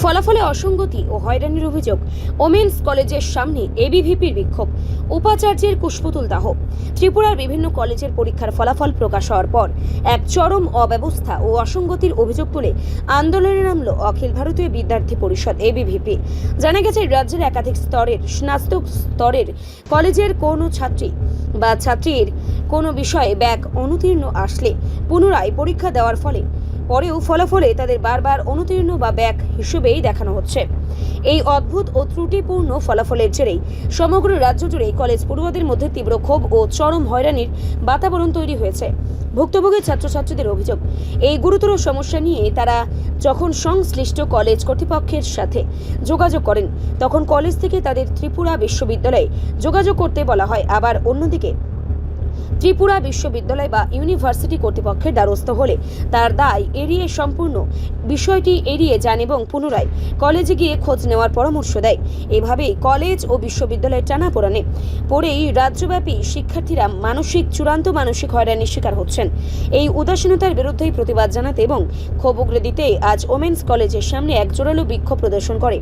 ফলাফলে অসঙ্গতি ও হয়রানির অভিযোগ। ওমেন্স কলেজের সামনে এবিভিপির বিক্ষোভ, উপাচার্যের কুশপুতুল দাহ। ত্রিপুরার বিভিন্ন কলেজের পরীক্ষার ফলাফল প্রকাশ হওয়ার পর এক চরম অব্যবস্থা ও অসঙ্গতির অভিযোগ তুলে আন্দোলনে নামল অখিল ভারতীয় বিদ্যার্থী পরিষদ এবিভিপি। জানা গেছে, রাজ্যের একাধিক স্তরের স্নাতক স্তরের কলেজের কোনো ছাত্রী বা ছাত্রীর কোনো বিষয়ে ব্যাক অনুতীর্ণ আসলে পুনরায় পরীক্ষা দেওয়ার পরেও ফলাফলে তাদের বারবার অনুতীর্ণ বা ব্যাক হিসেবেই দেখানো হচ্ছে। এই অদ্ভুত ও ত্রুটিপূর্ণ ফলাফলের জেরেই সমগ্র রাজ্য জুড়েই কলেজ পড়ুয়াদের মধ্যে তীব্র ক্ষোভ ও চরম হয়রানির বাতাবরণ তৈরি হয়েছে। ভুক্তভোগী ছাত্রছাত্রীদের অভিযোগ, এই গুরুতর সমস্যা নিয়ে তারা যখন সংশ্লিষ্ট কলেজ কর্তৃপক্ষের সাথে যোগাযোগ করেন, তখন কলেজ থেকে তাদের ত্রিপুরা বিশ্ববিদ্যালয়ে যোগাযোগ করতে বলা হয়। আবার অন্যদিকে ত্রিপুরা বিশ্ববিদ্যালয় বা ইউনিভার্সিটি কর্তৃপক্ষের দ্বারস্থ হলে তার দায় এড়িয়ে সম্পূর্ণ বিষয়টি এড়িয়ে যান এবং পুনরায় কলেজে গিয়ে খোঁজ নেওয়ার পরামর্শ দেয়। এভাবেই কলেজ ও বিশ্ববিদ্যালয়ের টানাপোড়েনে পড়েই রাজ্যব্যাপী শিক্ষার্থীরা চূড়ান্ত মানসিক হয়রানির শিকার হচ্ছেন। এই উদাসীনতার বিরুদ্ধেই প্রতিবাদ জানাতে এবং ক্ষোভ উগরে দিতে আজ ওমেন্স কলেজের সামনে এক জোরালো বিক্ষোভ প্রদর্শন করে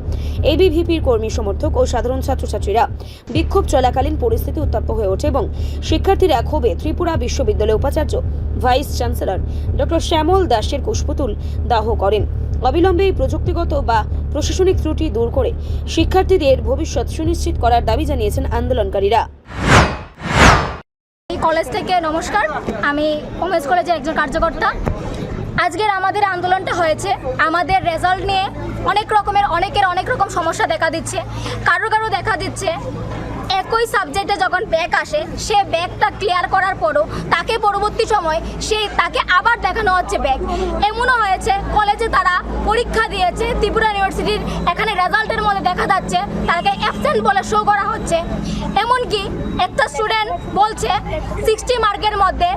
এবিভিপির কর্মী সমর্থক ও সাধারণ ছাত্রছাত্রীরা। বিক্ষোভ চলাকালীন পরিস্থিতি উত্তপ্ত হয়ে ওঠে এবং শিক্ষার্থীরা ক্ষোভে ত্রিপুরা বিশ্ববিদ্যালয়ের উপাচার্য ভাইস চ্যান্সেলর ডক্টর শ্যামল দাসের কুশপুতুল দাহ করেন। অবিলম্বে প্রযুক্তিগত বা প্রশাসনিক ত্রুটি দূর করে শিক্ষার্থীদের ভবিষ্যৎ সুনিশ্চিত করার দাবি জানিয়েছেন আন্দোলনকারীরা। এই কলেজ থেকে নমস্কার, আমি ওমেন্স কলেজের একজন কার্যকর্তা। আজকের আমাদের আন্দোলনটা হয়েছে আমাদের রেজাল্ট নিয়ে অনেকের অনেক রকম সমস্যা দেখা দিচ্ছে। কারো দেখা দিচ্ছে একই সাবজেক্টে যখন ব্যাক আসে, সে ব্যাকটা ক্লিয়ার করার পরও তাকে পরবর্তী সময় তাকে আবার দেখানো হচ্ছে ব্যাক। এমনও হয়েছে কলেজে তারা পরীক্ষা দিয়েছে, ত্রিপুরা ইউনিভার্সিটির এখানে রেজাল্টের মধ্যে দেখা যাচ্ছে তাকে অ্যাবসেন্ট বলে শো করা হচ্ছে। এমনকি একটা স্টুডেন্ট বলছে 60 মার্কের মধ্যে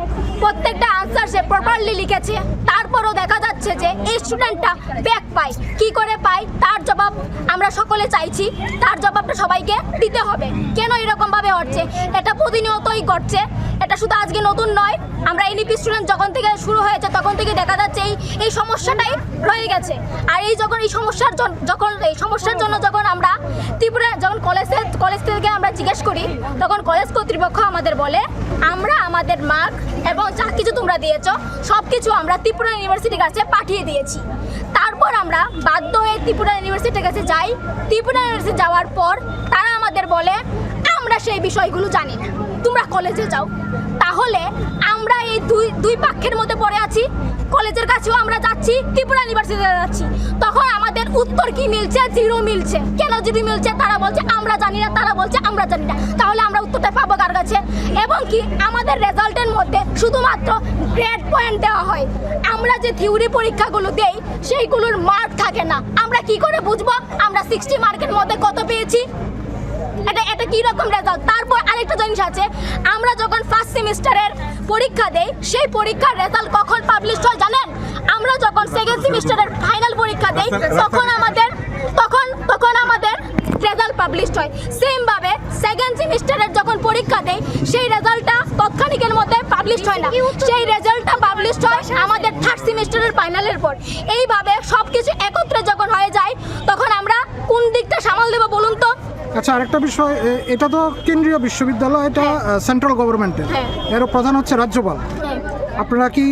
প্রত্যেকটা আনসার সে প্রপারলি লিখেছে, তারপরও দেখা যাচ্ছে যে এই স্টুডেন্টটা ব্যাক পায়। কি করে পায় তার জবাব আমরা সকলে চাইছি, তার জবাবটা সবাইকে দিতে হবে। কেন এরকমভাবে হচ্ছে? এটা প্রতিনিয়তই ঘটছে, এটা শুধু আজকে নতুন নয়। আমরা এনইপি স্টুডেন্ট যখন থেকে শুরু হয়েছে তখন থেকে দেখা যাচ্ছে এই সমস্যাটাই রয়ে গেছে। আর এই সমস্যার জন্য যখন আমরা ত্রিপুরা কলেজ থেকে আমরা জিজ্ঞেস করি, তখন কলেজ কর্তৃপক্ষ আমাদের বলে আমরা আমাদের মার্ক এবং যা কিছু তোমরা দিয়েছো সব কিছু আমরা ত্রিপুরা ইউনিভার্সিটির কাছে পাঠিয়ে দিয়েছি। তারপর আমরা বাধ্য হয়ে ত্রিপুরা ইউনিভার্সিটির কাছে যাই। ত্রিপুরা ইউনিভার্সিটি যাওয়ার পর তারা আমাদের বলে আমরা সেই বিষয়গুলো জানি না, তোমরা কলেজে যাও। তাহলে আমরা এই দুই পক্ষের মধ্যে পড়ে আছি। কলেজের কাছেও আমরা যাচ্ছি, ত্রিপুরা ইউনিভার্সিটিতে যাচ্ছি। তখন আমাদের উত্তর কি মিলছে? জিরো মিলছে। কেন জিরো মিলছে? তারা বলছে আমরা জানি না, তারা বলছে আমরা জানি না। তাহলে আমরা উত্তরটা পাবো কার কাছে? এবং কি আমাদের রেজাল্টের মধ্যে শুধুমাত্র গ্রেড পয়েন্ট দেওয়া হয়, আমরা যে থিওরি পরীক্ষাগুলো দেই সেইগুলোর মার্ক থাকে না। আমরা কি করে বুঝবো আমরা 60 মার্কের মধ্যে কত পেয়েছি? এটা কি রকম রেজাল্ট? তারপর আরেকটা জিনিস আছে, আমরা যখন ফার্স্ট সেমিস্টারের পরীক্ষা দেই সেই পরীক্ষার রেজাল্ট কখন পাবলিশ হয় জানেন? আমরা যখন সেকেন্ড সেমিস্টারের ফাইনাল পরীক্ষা দেই তখন আমাদের রেজাল্ট পাবলিশ হয়। সেম ভাবে সেকেন্ড সেমিস্টারের যখন পরীক্ষা দেই সেই রেজাল্টটা তৎক্ষণিকের মধ্যে পাবলিশ হয় না, সেই রেজাল্টটা পাবলিশ হয় আমাদের থার্ড সেমিস্টারের ফাইনালের পর। এইভাবে সবকিছু একত্রে যখন হয়ে যায় তখন আমরা কোন দিকটা সামাল দেবো বলুন তো? আচ্ছা, আরেকটা বিষয়, এটা তো কেন্দ্রীয় বিশ্ববিদ্যালয়, এটা সেন্ট্রাল গভর্নমেন্টের, এর প্রধান হচ্ছে রাজ্যপাল। আপনারা কি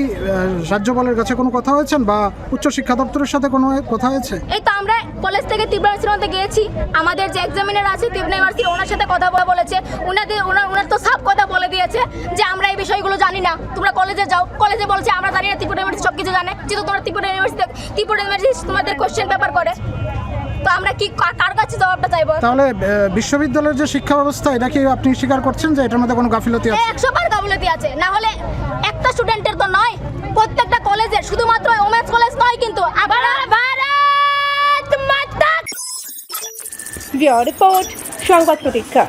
রাজ্যপালের কাছে কোনো কথা হয়েছেন বা উচ্চশিক্ষা দপ্তরের সাথে কোনো কথা হয়েছে? এই তো আমরা কলেজ থেকে ত্রিপুরা ইউনিভার্সিটিতে গিয়েছি, আমাদের যে এক্সামিনার আছে ত্রিপুরা ইউনিভার্সিটি, ওনার সাথে কথা বলেছে। ওনার তো সব কথা বলে দিয়েছে যে আমরা এই বিষয়গুলো জানি না, তোমরা কলেজে যাও। কলেজে বলছে আমরা জানি না, ত্রিপুরা ইউনিভার্সিটি সব কিছু জানে। যেহেতু তোমরা ত্রিপুরা ইউনিভার্সিটি তোমাদের কোশ্চেন পেপার করে, তো আমরা কি কার কাছে জবাবটা চাইবো? তাহলে বিশ্ববিদ্যালয়ের যে শিক্ষা ব্যবস্থা, এটা কি আপনি স্বীকার করছেন যে এটার মধ্যে কোনো গাফিলতি আছে? 100বার গাফিলতি আছে। না হলে একটা স্টুডেন্টের তো নয়, প্রত্যেকটা কলেজের, শুধুমাত্র ওমেন্স কলেজ নয় কিন্তু। আবার ভারত মাতা। রিপোর্ট সংবাদ প্রতীক্ষা।